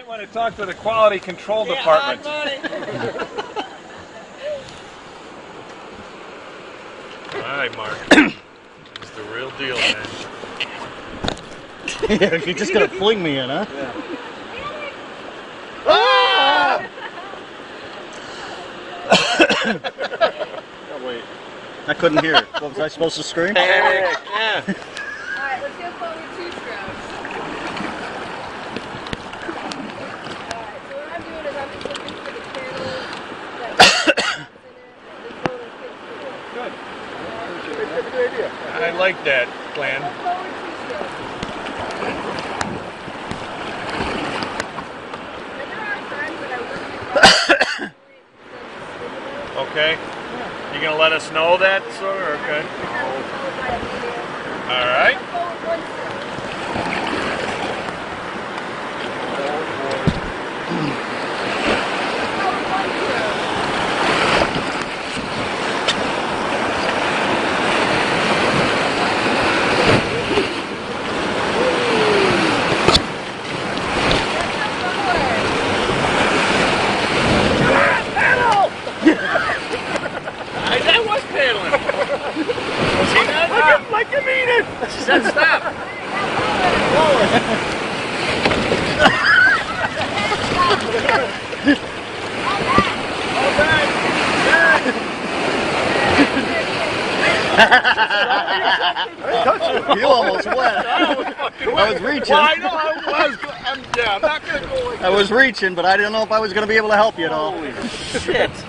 might want to talk to the quality control department. All right, Mark. It's the real deal, man. You're just gonna fling me in, huh? Yeah. Ah! Oh, wait. I couldn't hear it. What was I supposed to scream? Yeah. Alright, let's go forward 2 strokes. Alright, so what I'm doing is I'm just looking for the channels that Good. That's a good idea. I like that plan. Go forward 2 strokes. And there are times that I work with Okay. You gonna let us know that, sir? Okay. All right. I was paddling. See that? Like you mean it. She said stop. You almost went. I was reaching. Well, I know I was. I'm not gonna go like I was reaching, but I didn't know if I was going to be able to help you at all. Holy shit.